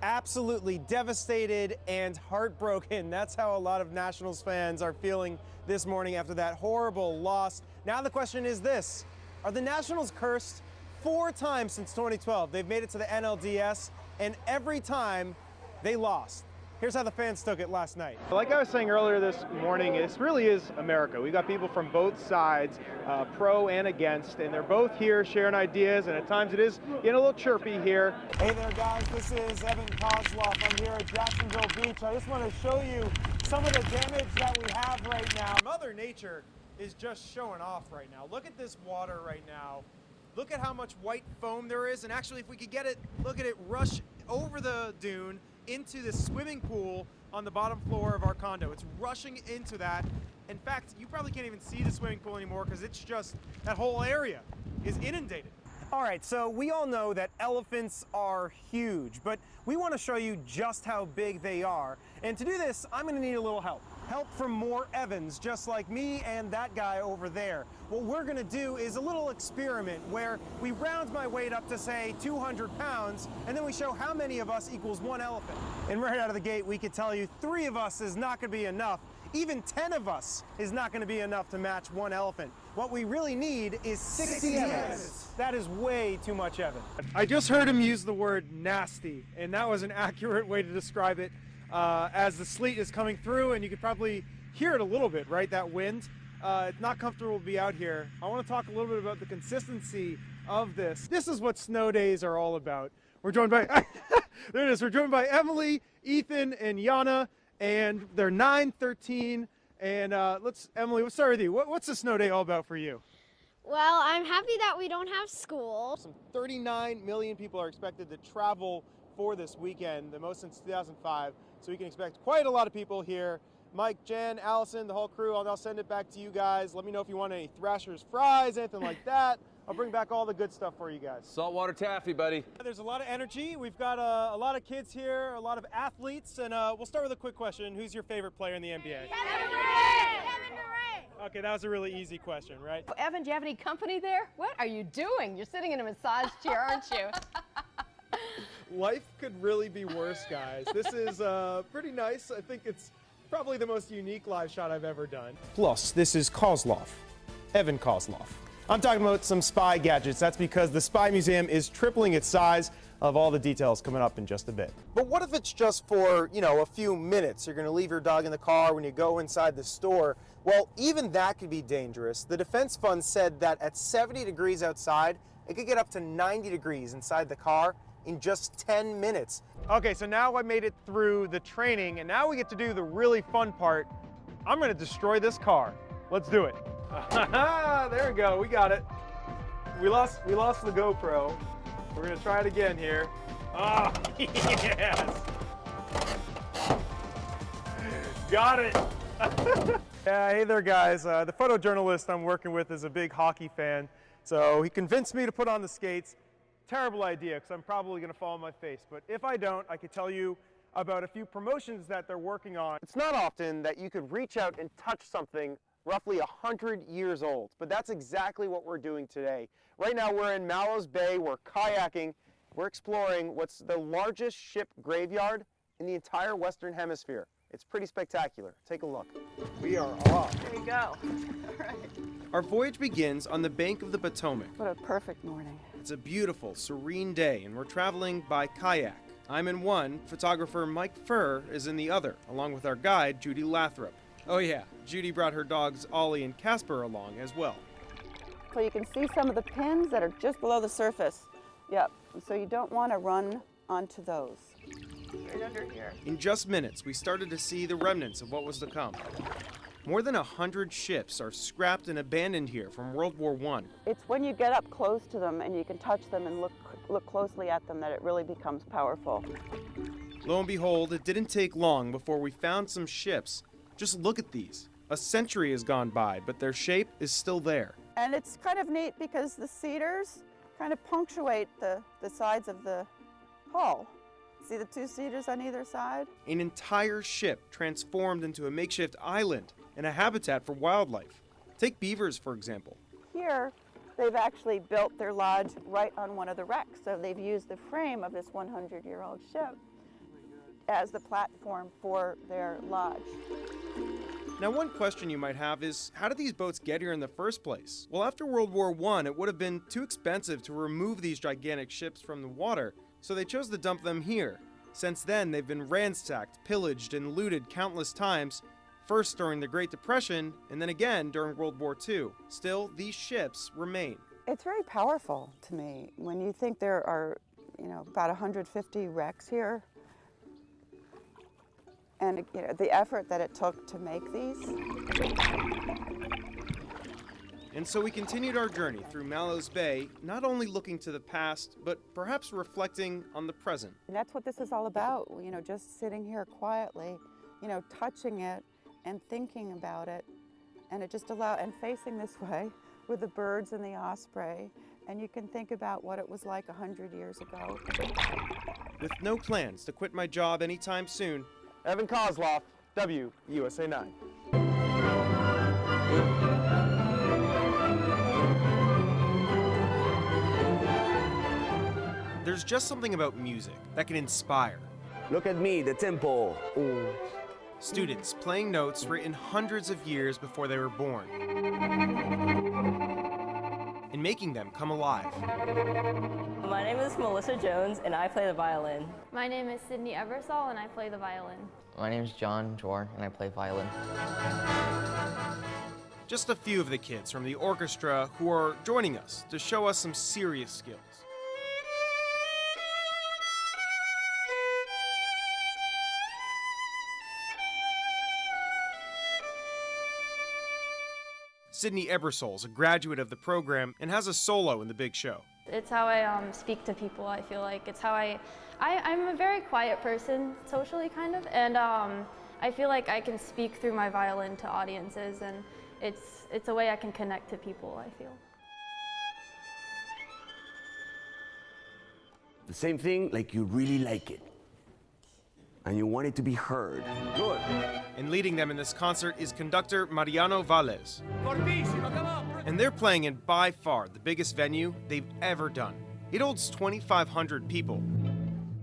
Absolutely devastated and heartbroken. That's how a lot of Nationals fans are feeling this morning after that horrible loss. Now the question is this: are the Nationals cursed? 4 times since 2012 they've made it to the NLDS, and every time they lost. Here's how the fans took it last night. Like I was saying earlier this morning, this really is America. We got people from both sides, pro and against, and they're both here sharing ideas, and at times it is getting a little chirpy here. Hey there guys, this is Evan Koslof. I'm here at Jacksonville Beach. I just want to show you some of the damage that we have right now. Mother Nature is just showing off right now. Look at this water right now. Look at how much white foam there is, and actually if we could get it, look at it rush over the dune into this swimming pool on the bottom floor of our condo. It's rushing into that. In fact, you probably can't even see the swimming pool anymore because it's just, that whole area is inundated. All right, so we all know that elephants are huge, but we want to show you just how big they are. And to do this, I'm going to need a little help. Help from more Evans, just like me and that guy over there. What we're going to do is a little experiment where we round my weight up to, say, 200 pounds, and then we show how many of us equals 1 elephant. And right out of the gate, we could tell you 3 of us is not going to be enough. Even 10 of us is not going to be enough to match 1 elephant. What we really need is 60 Evans. That is way too much Evan. I just heard him use the word nasty, and that was an accurate way to describe it. As the sleet is coming through, and you could probably hear it a little bit, right? That wind. It's not comfortable to be out here. I want to talk a little bit about the consistency of this. This is what snow days are all about. We're joined by, there it is, we're joined by Emily, Ethan, and Yana, and they're 9, 13, and Emily, let's start with you. What's the snow day all about for you? Well, I'm happy that we don't have school. Some 39 million people are expected to travel for this weekend, the most since 2005. So we can expect quite a lot of people here. Mike, Jen, Allison, the whole crew, I'll send it back to you guys. Let me know if you want any Thrasher's fries, anything like that. I'll bring back all the good stuff for you guys. Saltwater taffy, buddy. There's a lot of energy. We've got a lot of kids here, a lot of athletes, and we'll start with a quick question. Who's your favorite player in the NBA? Kevin Durant! Kevin Durant! Okay, that was a really easy question, right? Oh, Evan, do you have any company there? What are you doing? You're sitting in a massage chair, aren't you? Life could really be worse, guys. This is pretty nice. I think it's probably the most unique live shot I've ever done. Plus, this is Koslof, Evan Koslof. I'm talking about some spy gadgets. That's because the Spy Museum is tripling its size. Of all the details coming up in just a bit. But what if it's just for, a few minutes? You're going to leave your dog in the car when you go inside the store. Well, even that could be dangerous. The Defense Fund said that at 70 degrees outside, it could get up to 90 degrees inside the car in just 10 minutes. Okay, so now I made it through the training, and now we get to do the really fun part. I'm going to destroy this car. Let's do it. There we go. We got it. We lost the GoPro. We're going to try it again here. Oh, yes. Got it. Yeah, hey there, guys. The photojournalist I'm working with is a big hockey fan, so he convinced me to put on the skates. Terrible idea, because I'm probably going to fall on my face. But if I don't, I could tell you about a few promotions that they're working on. It's not often that you could reach out and touch something roughly 100 years old, but that's exactly what we're doing today. Right now we're in Mallows Bay, we're kayaking, we're exploring what's the largest ship graveyard in the entire Western Hemisphere. It's pretty spectacular. Take a look. We are off. There you go. All right. Our voyage begins on the bank of the Potomac. What a perfect morning. It's a beautiful, serene day, and we're traveling by kayak. I'm in one, photographer Mike Furr is in the other, along with our guide, Judy Lathrop. Oh yeah, Judy brought her dogs Ollie and Casper along as well. So you can see some of the pins that are just below the surface. Yep, so you don't want to run onto those. Right under here. In just minutes, we started to see the remnants of what was to come. More than 100 ships are scrapped and abandoned here from World War I. It's when you get up close to them and you can touch them and look closely at them that it really becomes powerful. Lo and behold, it didn't take long before we found some ships. Just look at these. A century has gone by, but their shape is still there. And it's kind of neat because the cedars kind of punctuate the sides of the hull. See the 2 cedars on either side? An entire ship transformed into a makeshift island and a habitat for wildlife. Take beavers, for example. Here, they've actually built their lodge right on one of the wrecks, so they've used the frame of this 100-year-old ship as the platform for their lodge. Now, one question you might have is, how did these boats get here in the first place? Well, after World War I, it would have been too expensive to remove these gigantic ships from the water, so they chose to dump them here. Since then, they've been ransacked, pillaged, and looted countless times, first during the Great Depression, and then again during World War II. Still, these ships remain. It's very powerful to me when you think there are, about 150 wrecks here. And the effort that it took to make these. And so we continued our journey through Mallows Bay, not only looking to the past, but perhaps reflecting on the present. And that's what this is all about, just sitting here quietly, touching it and thinking about it. And it just and facing this way with the birds and the osprey. And you can think about what it was like 100 years ago. With no plans to quit my job anytime soon, Evan Koslof, WUSA 9. There's just something about music that can inspire. Look at me, the tempo. Ooh. Students playing notes written hundreds of years before they were born, and making them come alive. My name is Melissa Jones, and I play the violin. My name is Sydney Eversole, and I play the violin. My name is John Jor, and I play violin. Just a few of the kids from the orchestra who are joining us to show us some serious skills. Sydney Ebersole is a graduate of the program and has a solo in the big show. It's how I speak to people, I feel like. It's how I'm a very quiet person, socially kind of, and I feel like I can speak through my violin to audiences, and it's a way I can connect to people, I feel. The same thing, like you really like it. And you want it to be heard. Good. And leading them in this concert is conductor Mariano Valles. And they're playing in by far the biggest venue they've ever done. It holds 2,500 people.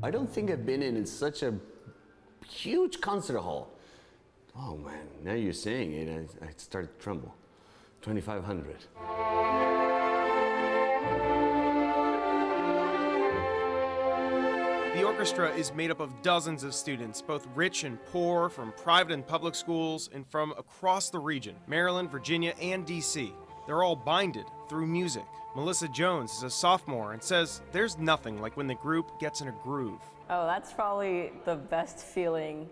I don't think I've been in such a huge concert hall. Oh man, now you're saying it, I started to tremble. 2,500. The orchestra is made up of dozens of students, both rich and poor, from private and public schools, and from across the region, Maryland, Virginia, and DC. They're all binded through music. Melissa Jones is a sophomore and says there's nothing like when the group gets in a groove. Oh, that's probably the best feeling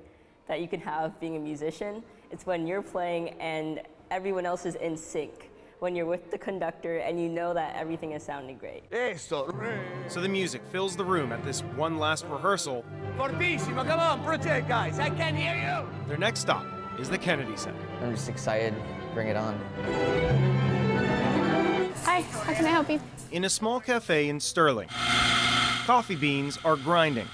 that you can have being a musician. It's when you're playing and everyone else is in sync. When you're with the conductor and you know that everything is sounding great. So the music fills the room at this one last rehearsal. Fortissimo, come on, project guys, I can hear you! Their next stop is the Kennedy Center. I'm just excited. Bring it on. Hi, how can I help you? In a small cafe in Sterling, coffee beans are grinding,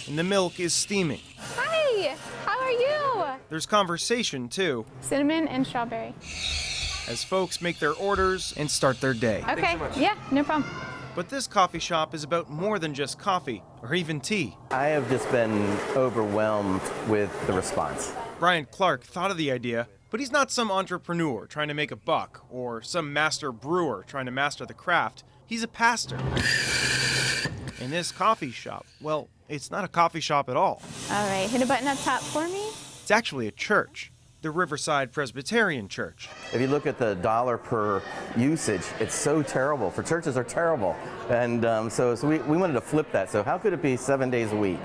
and the milk is steaming. Hi, how are you? There's conversation, too, Cinnamon and strawberry. as folks make their orders and start their day. Okay, yeah, no problem. But this coffee shop is about more than just coffee, or even tea. I have just been overwhelmed with the response. Brian Clark thought of the idea, but he's not some entrepreneur trying to make a buck, or some master brewer trying to master the craft. He's a pastor. And this coffee shop, well, it's not a coffee shop at all. All right, hit a button up top for me. It's actually a church, the Riverside Presbyterian Church. If you look at the dollar per usage, it's so terrible. For churches are terrible. And so we wanted to flip that. So how could it be 7 days a week?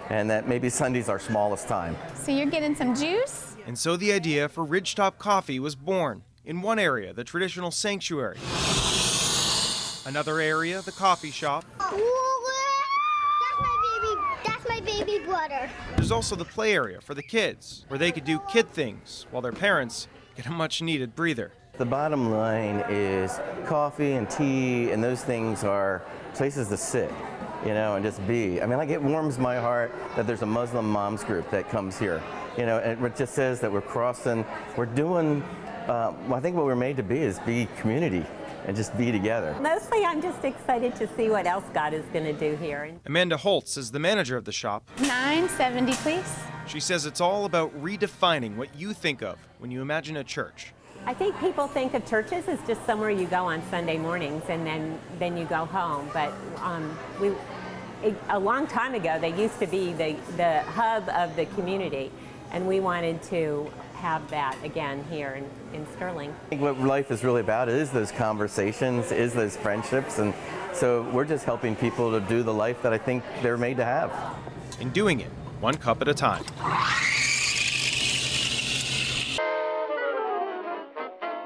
And that maybe Sunday's our smallest time. So you're getting some juice? And so the idea for Ridgetop Coffee was born. In one area, the traditional sanctuary. Another area, the coffee shop. That's my baby brother. There's also the play area for the kids, where they could do kid things, while their parents get a much-needed breather. The bottom line is coffee and tea and those things are places to sit, and just be. I mean, like, it warms my heart that there's a Muslim moms group that comes here, and it just says that we're doing, I think what we're made to be is be community. and just be together. Mostly I'm just excited to see what else God is going to do here. Amanda Holtz is the manager of the shop. $9.70, please. She says it's all about redefining what you think of when you imagine a church. I think people think of churches as just somewhere you go on Sunday mornings and then you go home. But a long time ago, they used to be the hub of the community, and we wanted to have that again here in Sterling. I think what life is really about is those conversations, is those friendships, and so we're just helping people to do the life that I think they're made to have. And doing it one cup at a time.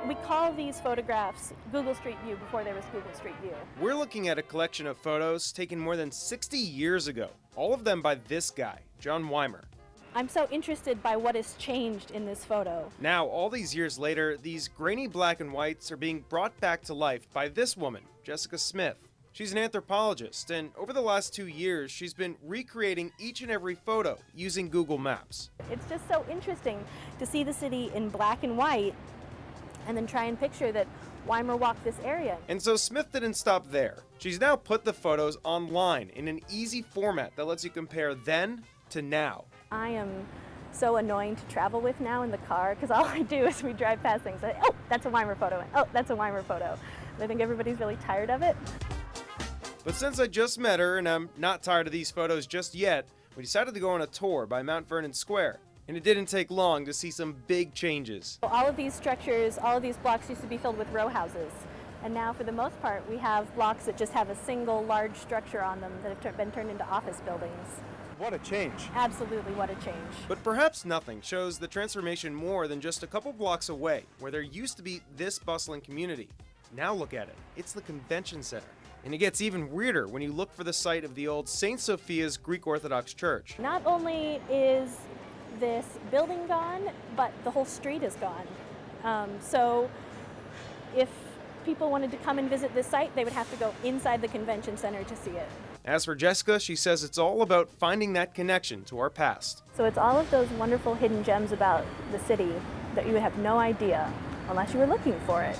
We call these photographs Google Street View before there was Google Street View. We're looking at a collection of photos taken more than 60 years ago, all of them by this guy, John Weimer. I'm so interested by what has changed in this photo. Now, all these years later, these grainy black and whites are being brought back to life by this woman, Jessica Smith. She's an anthropologist, and over the last 2 years, she's been recreating each and every photo using Google Maps. It's just so interesting to see the city in black and white and then try and picture that Weimer walked this area. And so Smith didn't stop there. She's now put the photos online in an easy format that lets you compare then to now. I am so annoying to travel with now in the car because all I do is we drive past things and oh, that's a Weimer photo, and oh, that's a Weimer photo. And I think everybody's really tired of it. But since I just met her and I'm not tired of these photos just yet, we decided to go on a tour by Mount Vernon Square. And it didn't take long to see some big changes. All of these structures, all of these blocks used to be filled with row houses. And now, for the most part, we have blocks that just have a single large structure on them that have been turned into office buildings. What a change. Absolutely, what a change. But perhaps nothing shows the transformation more than just a couple blocks away, where there used to be this bustling community. Now look at it. It's the convention center. And it gets even weirder when you look for the site of the old St. Sophia's Greek Orthodox Church. Not only is this building gone, but the whole street is gone. So if people wanted to come and visit this site, they would have to go inside the convention center to see it. As for Jessica, she says it's all about finding that connection to our past. So it's all of those wonderful hidden gems about the city that you would have no idea unless you were looking for it.